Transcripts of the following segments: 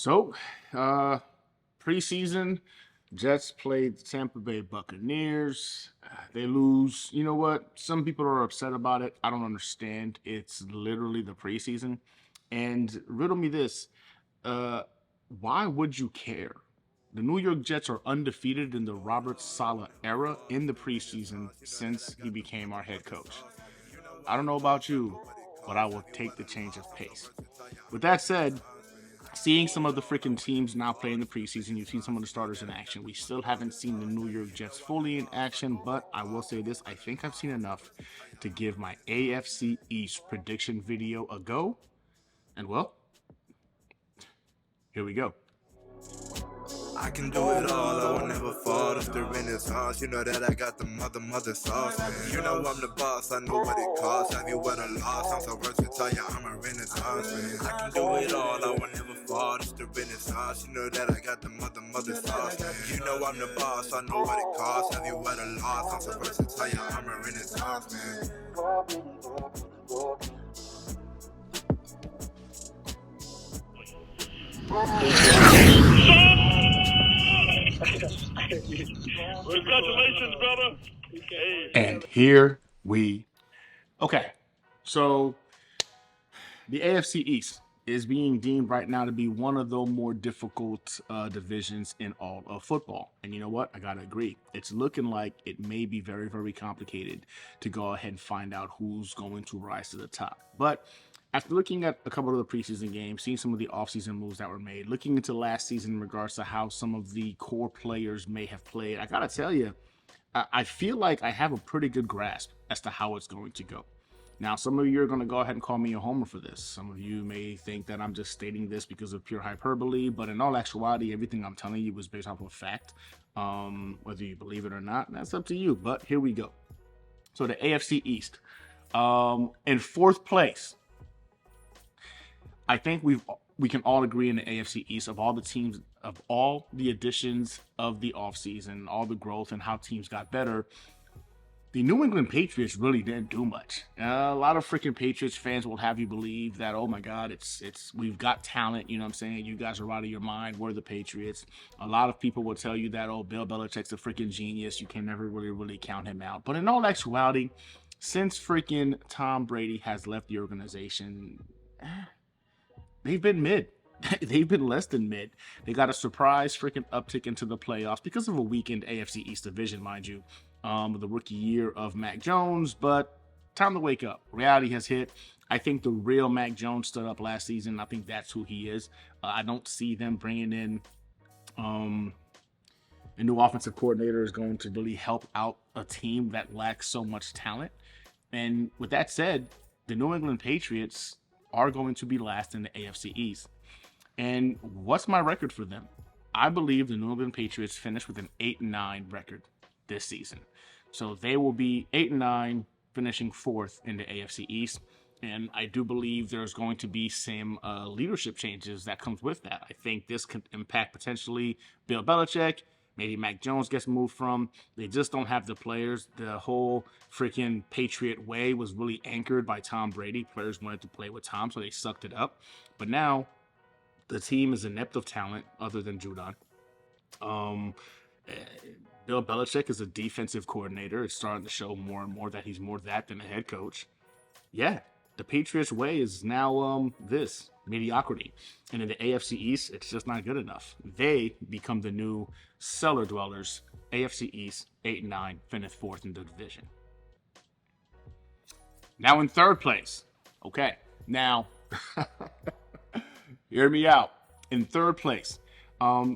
So, preseason, Jets played the Tampa Bay Buccaneers. They lose. You know what? Some people are upset about it. I don't understand. It's literally the preseason. And riddle me this: uh, why would you care? The New York Jets are undefeated in the Robert Saleh era in the preseason since he became our head coach. I don't know about you, but I will take the change of pace. With that said, seeing some of the freaking teams now play in the preseason, you've seen some of the starters in action. We still haven't seen the New York Jets fully in action, but I will say this: I think I've seen enough to give my AFC East prediction video a go. And well, here we go. I can do it all, I will never fall. It's the renaissance. You know that I got the mother sauce. You know I'm the boss, I know what it costs. Have you won a loss? I'm so versatile, yeah, I'm a renaissance. I can do it all, I will never fall. It's the renaissance. You know that I got the mother sauce. You know I'm the boss, I know what it costs. Have you won a loss? I'm so versatile, yeah, I'm a renaissance, man. Congratulations, brother. Hey. And here we. Okay, so the AFC East is being deemed right now to be one of the more difficult divisions in all of football. And you know what? I got to agree. It's looking like it may be very, very complicated to go ahead and find out who's going to rise to the top. But after looking at a couple of the preseason games, seeing some of the offseason moves that were made, looking into last season in regards to how some of the core players may have played, I got to tell you, I feel like I have a pretty good grasp as to how it's going to go. Now, some of you are going to go ahead and call me a homer for this. Some of you may think that I'm just stating this because of pure hyperbole, but in all actuality, everything I'm telling you was based off of fact. Whether you believe it or not, that's up to you. But here we go. So the AFC East, in fourth place, I think we can all agree in the AFC East of all the teams, of all the additions of the offseason, all the growth and how teams got better. The New England Patriots really didn't do much. A lot of freaking Patriots fans will have you believe that, oh my God, it's we've got talent. You know what I'm saying? You guys are out of your mind. We're the Patriots. A lot of people will tell you that, oh, Bill Belichick's a freaking genius. You can never really count him out. But in all actuality, since freaking Tom Brady has left the organization, they've been mid. They've been less than mid. They got a surprise freaking uptick into the playoffs because of a weakened AFC East division, mind you. The rookie year of Mac Jones, but time to wake up. Reality has hit. I think the real Mac Jones stood up last season. I think that's who he is. I don't see them bringing in a new offensive coordinator is going to really help out a team that lacks so much talent. And with that said, the New England Patriots are going to be last in the AFC East. And what's my record for them? I believe the New England Patriots finished with an 8-9 record this season. So they will be 8-9, finishing fourth in the AFC East. And I do believe there's going to be some leadership changes that comes with that. I think this could impact potentially Bill Belichick. Maybe Mac Jones gets moved from. They just don't have the players. The whole freaking Patriot way was really anchored by Tom Brady. Players wanted to play with Tom, so they sucked it up. But now the team is inept of talent other than Judon. Bill Belichick is a defensive coordinator. It's starting to show more and more that he's more that than a head coach. Yeah, the Patriots way is now this mediocrity. And in the AFC East, it's just not good enough. They become the new cellar dwellers. AFC East, 8-9, finished fourth in the division. Now in third place. Okay, now hear me out. In third place,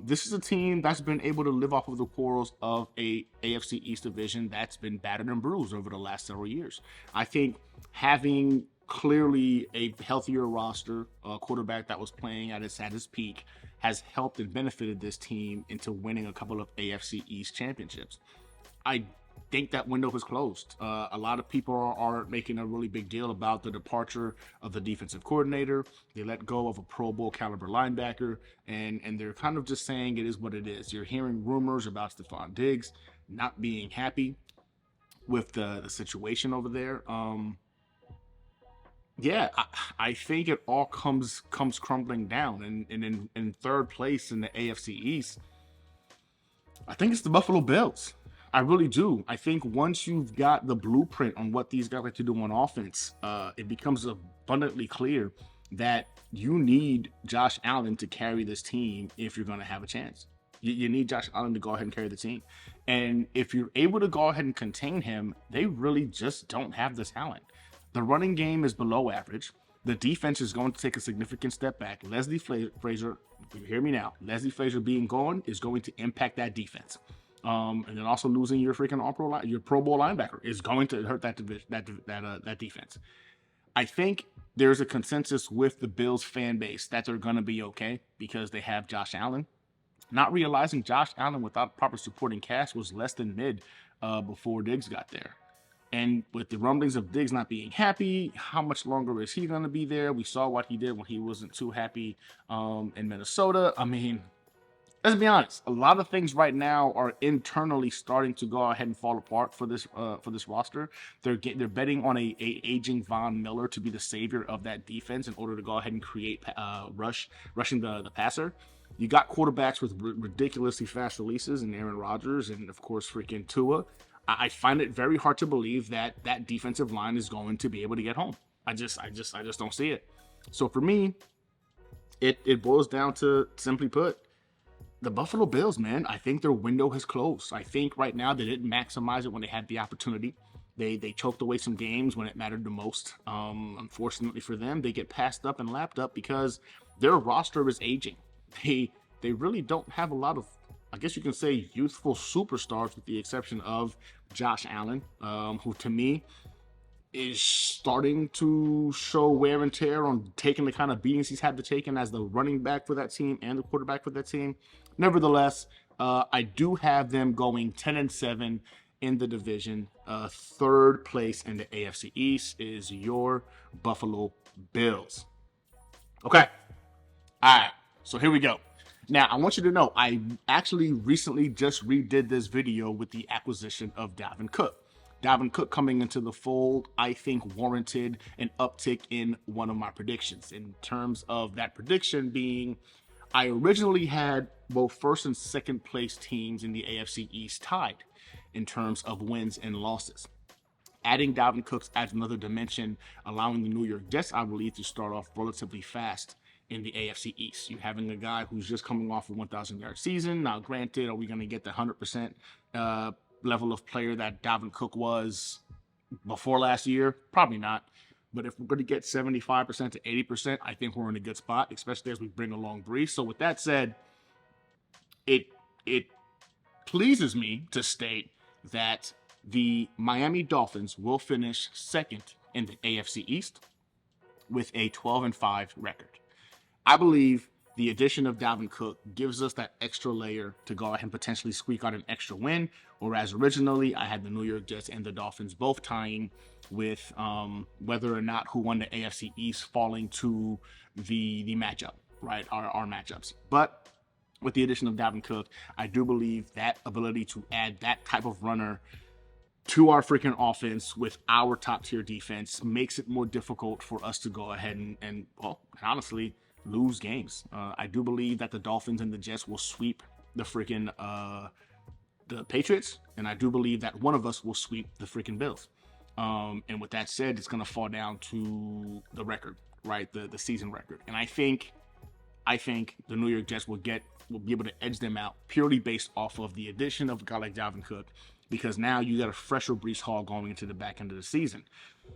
this is a team that's been able to live off of the quarrels of a AFC East division that's been battered and bruised over the last several years. I think having clearly a healthier roster, a quarterback that was playing at his peak, has helped and benefited this team into winning a couple of AFC East championships. I think that window is closed. A lot of people are making a really big deal about the departure of the defensive coordinator. They let go of a Pro Bowl caliber linebacker, and they're kind of just saying it is what it is. You're hearing rumors about Stephon Diggs not being happy with the situation over there. Yeah, I think it all comes crumbling down, and in third place in the AFC East, I think it's the Buffalo Bills. I really do. I think once you've got the blueprint on what these guys like to do on offense, it becomes abundantly clear that you need Josh Allen to carry this team if you're going to have a chance. You need Josh Allen to go ahead and carry the team. And if you're able to go ahead and contain him, they really just don't have the talent. The running game is below average. The defense is going to take a significant step back. Leslie Frazier, hear me now. Leslie Frazier being gone is going to impact that defense. And then also losing your freaking your Pro Bowl linebacker is going to hurt that that defense. I think there's a consensus with the Bills fan base that they're going to be okay because they have Josh Allen. Not realizing Josh Allen without proper supporting cast was less than mid before Diggs got there. And with the rumblings of Diggs not being happy, how much longer is he going to be there? We saw what he did when he wasn't too happy in Minnesota. I mean, let's be honest. A lot of things right now are internally starting to go ahead and fall apart for this roster. They're betting on a aging Von Miller to be the savior of that defense in order to go ahead and create rushing the passer. You got quarterbacks with ridiculously fast releases, and Aaron Rodgers, and of course freaking Tua. I find it very hard to believe that that defensive line is going to be able to get home. I just don't see it. So for me, it boils down to, simply put, the Buffalo Bills, man. I think their window has closed. I think right now they didn't maximize it when they had the opportunity. They choked away some games when it mattered the most. Unfortunately for them, they get passed up and lapped up because their roster is aging. They really don't have a lot of, I guess you can say, youthful superstars, with the exception of Josh Allen, who to me is starting to show wear and tear on taking the kind of beatings he's had to take as the running back for that team and the quarterback for that team. Nevertheless, I do have them going 10-7 in the division. Third place in the AFC East is your Buffalo Bills. Okay. All right. So here we go. Now, I want you to know, I actually recently just redid this video with the acquisition of Dalvin Cook. Dalvin Cook coming into the fold, I think, warranted an uptick in one of my predictions. In terms of that prediction being, I originally had both first and second place teams in the AFC East tied in terms of wins and losses. Adding Dalvin Cook adds another dimension, allowing the New York Jets, I believe, to start off relatively fast in the AFC East. You're having a guy who's just coming off a 1,000-yard season. Now, granted, are we going to get the 100% level of player that Dalvin Cook was before last year? Probably not. But if we're going to get 75% to 80%, I think we're in a good spot, especially as we bring along Brees. So with that said, it pleases me to state that the Miami Dolphins will finish second in the AFC East with a 12-5 record. I believe the addition of Dalvin Cook gives us that extra layer to go ahead and potentially squeak out an extra win, whereas originally I had the New York Jets and the Dolphins both tying with whether or not who won the AFC East falling to the matchup, right? Our matchups. But with the addition of Dalvin Cook, I do believe that ability to add that type of runner to our freaking offense with our top tier defense makes it more difficult for us to go ahead and well, honestly, lose games. I do believe that the Dolphins and the Jets will sweep the freaking the Patriots, and I do believe that one of us will sweep the freaking Bills. And with that said, it's gonna fall down to the record, right? The season record. And I think the New York Jets will be able to edge them out purely based off of the addition of a guy like Dalvin Cook, because now you got a fresher Brees Hall going into the back end of the season.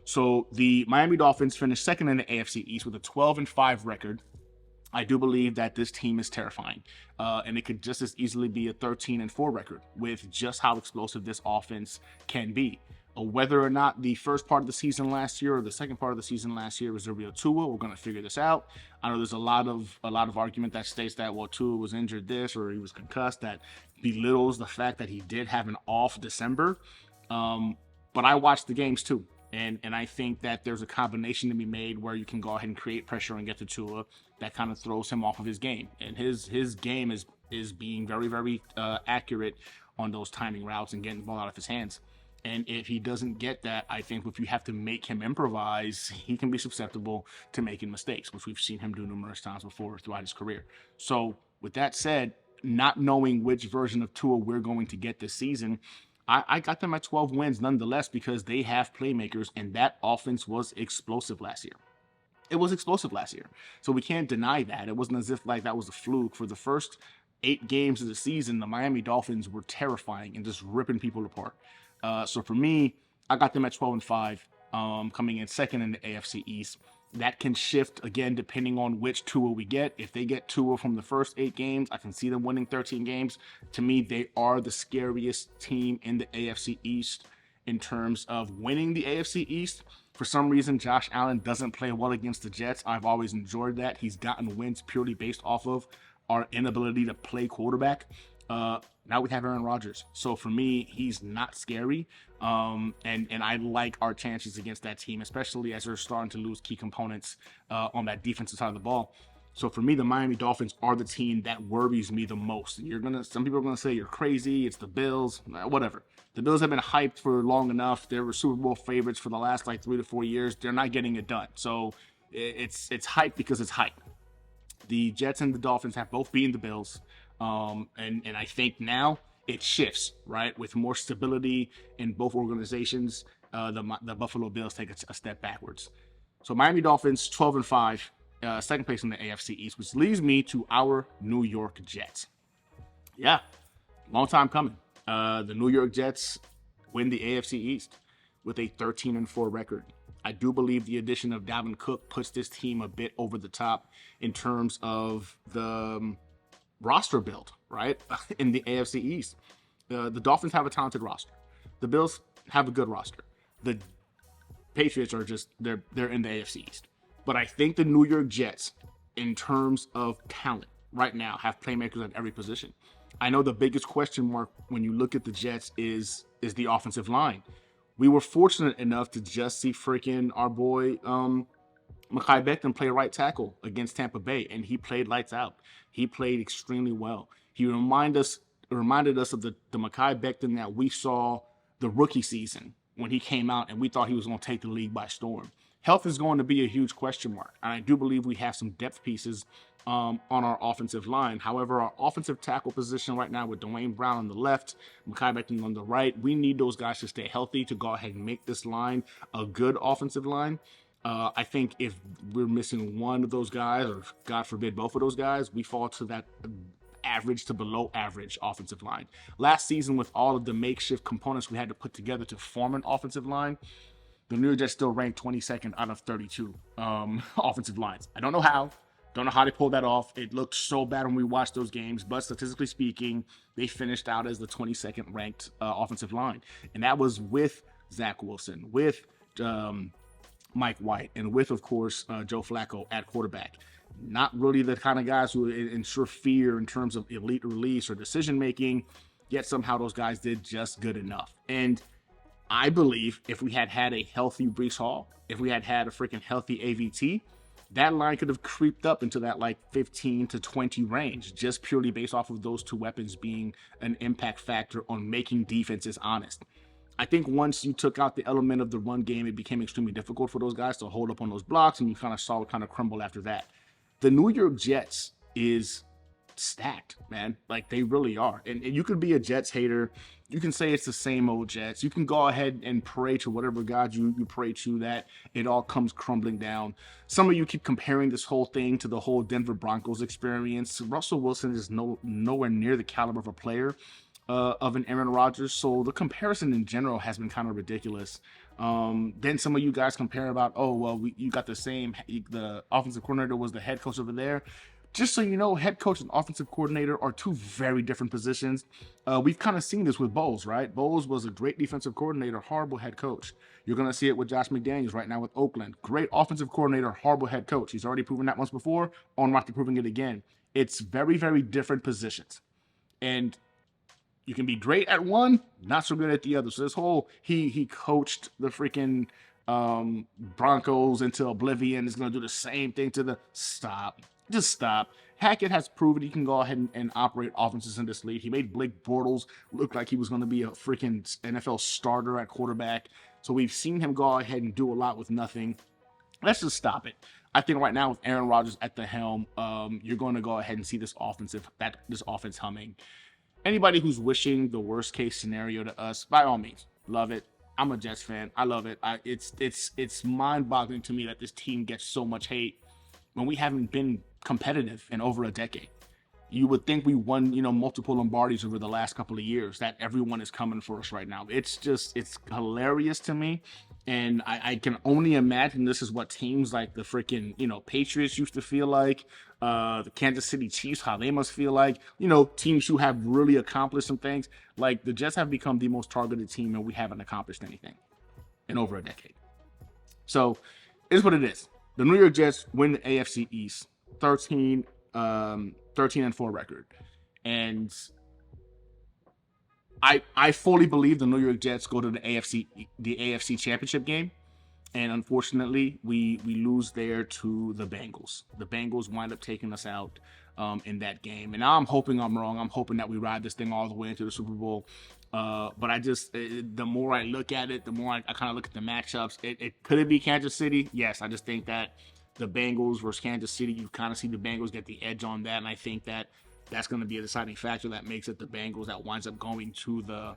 So the Miami Dolphins finished second in the AFC East with a 12-5 record. I do believe that this team is terrifying, and it could just as easily be a 13-4 record with just how explosive this offense can be. Whether or not the first part of the season last year or the second part of the season last year was the real Tua, we're going to figure this out. I know there's a lot of argument that states that, well, Tua was injured this or he was concussed, that belittles the fact that he did have an off December. But I watched the games too. And I think that there's a combination to be made where you can go ahead and create pressure and get to Tua that kind of throws him off of his game. And his game is being very, very accurate on those timing routes and getting the ball out of his hands. And if he doesn't get that, I think if you have to make him improvise, he can be susceptible to making mistakes, which we've seen him do numerous times before throughout his career. So with that said, not knowing which version of Tua we're going to get this season, I got them at 12 wins nonetheless because they have playmakers, and that offense was explosive last year. It was explosive last year. So we can't deny that. It wasn't as if like that was a fluke. For the first 8 games of the season, the Miami Dolphins were terrifying and just ripping people apart. So for me, I got them at 12-5, coming in second in the AFC East. That can shift again depending on which Tua we get. If they get Tua from the first 8 games, I can see them winning 13 games. To me, they are the scariest team in the AFC East in terms of winning the AFC East. For some reason, Josh Allen doesn't play well against the Jets. I've always enjoyed that. He's gotten wins purely based off of our inability to play quarterback. Now we have Aaron Rodgers. So for me, he's not scary. And I like our chances against that team, especially as they're starting to lose key components on that defensive side of the ball. So for me, the Miami Dolphins are the team that worries me the most. Some people are gonna say you're crazy. It's the Bills, whatever. The Bills have been hyped for long enough. They were Super Bowl favorites for the last 3 to 4 years. They're not getting it done. So it's hype because it's hype. The Jets and the Dolphins have both beaten the Bills. And I think now it shifts, right? With more stability in both organizations, the Buffalo Bills take a step backwards. So Miami Dolphins 12-5, second place in the AFC East, which leads me to our New York Jets. Yeah, long time coming. The New York Jets win the AFC East with a 13-4 record. I do believe the addition of Dalvin Cook puts this team a bit over the top in terms of the roster build, right? In the AFC East. The Dolphins have a talented roster. The Bills have a good roster. The Patriots are just, they're in the AFC East. But I think the New York Jets, in terms of talent right now, have playmakers at every position. I know the biggest question mark when you look at the Jets is the offensive line. We were fortunate enough to just see freaking our boy Mekhi Becton play right tackle against Tampa Bay, and he played lights out. He played extremely well. He reminded us of the Mekhi Becton that we saw the rookie season when he came out, and we thought he was going to take the league by storm. Health is going to be a huge question mark, and I do believe we have some depth pieces on our offensive line. However, our offensive tackle position right now with Dwayne Brown on the left, Mekhi Becton on the right, we need those guys to stay healthy to go ahead and make this line a good offensive line. I think if we're missing one of those guys, or God forbid both of those guys, we fall to that average to below average offensive line. Last season, with all of the makeshift components we had to put together to form an offensive line, the New York Jets still ranked 22nd out of 32 offensive lines. I don't know how. Don't know how they pulled that off. It looked so bad when we watched those games, but statistically speaking, they finished out as the 22nd ranked offensive line. And that was with Zach Wilson, with Mike White, and with, of course, Joe Flacco at quarterback. Not really the kind of guys who ensure fear in terms of elite release or decision-making, yet somehow those guys did just good enough. And I believe if we had a healthy Breece Hall, if we had a freaking healthy AVT, that line could have creeped up into that 15 to 20 range, just purely based off of those two weapons being an impact factor on making defenses honest. I think once you took out the element of the run game, it became extremely difficult for those guys to hold up on those blocks, and you kind of saw it kind of crumble after that. The New York Jets is stacked, man. They really are. And you could be a Jets hater. You can say it's the same old Jets. You can go ahead and pray to whatever God you pray to that it all comes crumbling down. Some of you keep comparing this whole thing to the whole Denver Broncos experience. Russell Wilson is nowhere near the caliber of a player of an Aaron Rodgers. So the comparison in general has been kind of ridiculous. Then some of you guys compare about, you got the offensive coordinator was the head coach over there. Just so you know, head coach and offensive coordinator are two very different positions. We've kind of seen this with Bowles, right? Bowles was a great defensive coordinator, horrible head coach. You're going to see it with Josh McDaniels right now with Oakland. Great offensive coordinator, horrible head coach. He's already proven that once before, on route to proving it again. It's very, very different positions. And you can be great at one, not so good at the other. So this whole, he coached the freaking Broncos into oblivion, is going to do the same thing to the... Stop. Just stop. Hackett has proven he can go ahead and operate offenses in this league. He made Blake Bortles look like he was going to be a freaking NFL starter at quarterback. So we've seen him go ahead and do a lot with nothing. Let's just stop it. I think right now with Aaron Rodgers at the helm, you're going to go ahead and see this offense humming. Anybody who's wishing the worst case scenario to us, by all means, love it. I'm a Jets fan. I love it. It's mind-boggling to me that this team gets so much hate when we haven't been competitive in over a decade. You would think we won, multiple Lombardis over the last couple of years, that everyone is coming for us right now. It's hilarious to me. And I can only imagine this is what teams like the freaking, Patriots used to feel like, the Kansas City Chiefs, how they must feel like, teams who have really accomplished some things. Like the Jets have become the most targeted team and we haven't accomplished anything in over a decade. So it's what it is. The New York Jets win the AFC East, 13-4 record. And I fully believe the New York Jets go to the AFC Championship game, and unfortunately, we lose there to the Bengals. The Bengals wind up taking us out in that game, and now I'm hoping I'm wrong. I'm hoping that we ride this thing all the way into the Super Bowl. But the more I look at it, the more I kind of look at the matchups. Could it be Kansas City? Yes, I just think that the Bengals versus Kansas City, you kind of see the Bengals get the edge on that, and I think that's going to be a deciding factor that makes it the Bengals that winds up going to the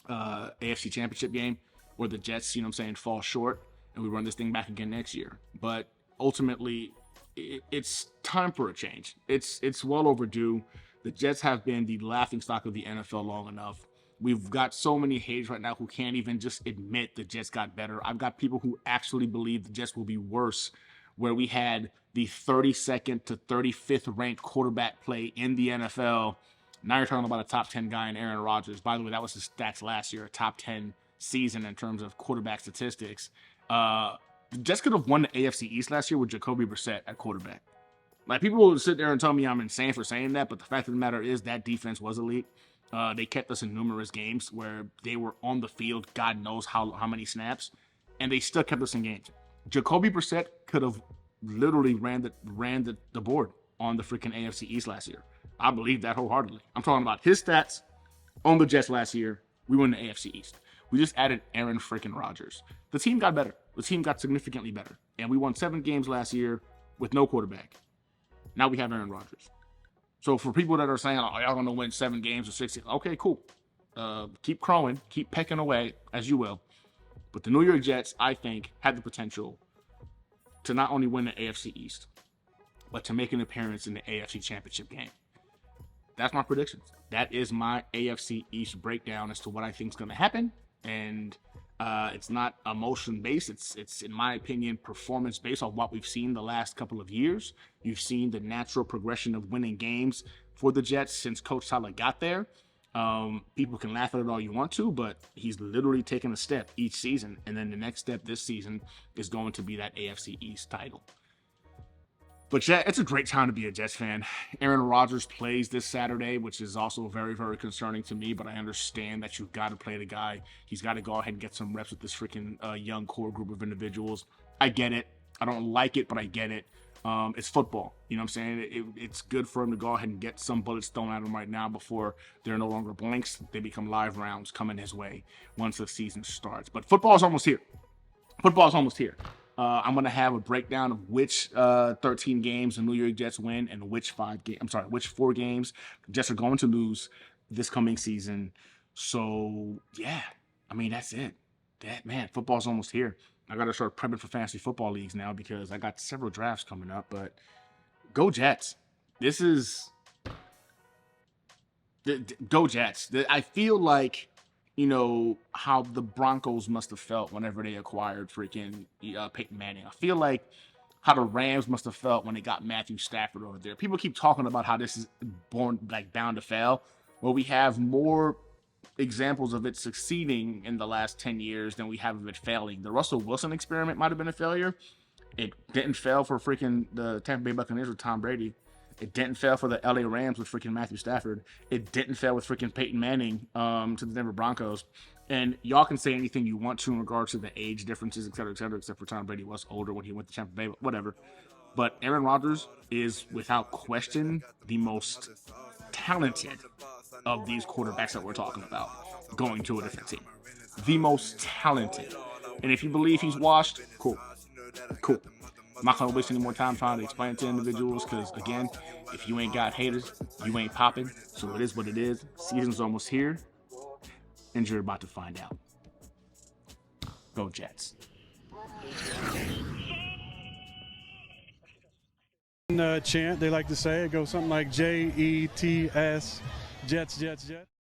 AFC Championship game, where the Jets, fall short, and we run this thing back again next year. But ultimately, it's time for a change. It's well overdue. The Jets have been the laughingstock of the NFL long enough. We've got so many haters right now who can't even just admit the Jets got better. I've got people who actually believe the Jets will be worse, where we had the 32nd to 35th ranked quarterback play in the NFL. Now you're talking about a top 10 guy in Aaron Rodgers. By the way, that was his stats last year, a top 10 season in terms of quarterback statistics. The Jets could have won the AFC East last year with Jacoby Brissett at quarterback. Like, people will sit there and tell me I'm insane for saying that, but the fact of the matter is that defense was elite. They kept us in numerous games where they were on the field, God knows how many snaps, and they still kept us in games. Jacoby Brissett could have literally ran the board on the freaking AFC East last year. I believe that wholeheartedly. I'm talking about his stats on the Jets last year. We won the AFC East. We just added Aaron freaking Rodgers. The team got better. The team got significantly better. And we won 7 games last year with no quarterback. Now we have Aaron Rodgers. So for people that are saying, oh, y'all going to win 7 games or 6 games, okay, cool. Keep crowing. Keep pecking away, as you will. But the New York Jets, I think, had the potential to not only win the AFC East, but to make an appearance in the AFC Championship game. That's my predictions. That is my AFC East breakdown as to what I think is going to happen. And it's not emotion-based. It's, in my opinion, performance-based on what we've seen the last couple of years. You've seen the natural progression of winning games for the Jets since Coach Salah got there. People can laugh at it all you want to, but he's literally taken a step each season. And then the next step this season is going to be that AFC East title. But yeah, it's a great time to be a Jets fan. Aaron Rodgers plays this Saturday, which is also very, very concerning to me, but I understand that you've got to play the guy. He's got to go ahead and get some reps with this freaking young core group of individuals. I get it. I don't like it, but I get it. It's football. You know what I'm saying? It's good for him to go ahead and get some bullets thrown at him right now before they're no longer blanks. They become live rounds coming his way once the season starts. But football is almost here. I'm going to have a breakdown of which 13 games the New York Jets win and which 4 games the Jets are going to lose this coming season. So, yeah, I mean, that's it. Football's almost here. I got to start prepping for fantasy football leagues now because I got several drafts coming up. But go Jets. Go Jets. I feel like, how the Broncos must have felt whenever they acquired freaking Peyton Manning. I feel like how the Rams must have felt when they got Matthew Stafford over there. People keep talking about how this is bound to fail. Well, we have more examples of it succeeding in the last 10 years than we have of it failing. The Russell Wilson experiment might have been a failure. It didn't fail for freaking the Tampa Bay Buccaneers with Tom Brady. It didn't fail for the LA Rams with freaking Matthew Stafford. It didn't fail with freaking Peyton Manning to the Denver Broncos. And y'all can say anything you want to in regards to the age differences, et cetera, except for Tom Brady was older when he went to Tampa Bay, but whatever. But Aaron Rodgers is, without question, the most talented of these quarterbacks that we're talking about going to a different team. The most talented. And if you believe he's washed, cool. Cool. I'm not going to waste any more time trying to explain it to individuals because, again, if you ain't got haters, you ain't popping. So it is what it is. Season's almost here, and you're about to find out. Go Jets. Chant, they like to say, it goes something like Jets, Jets, Jets, Jets.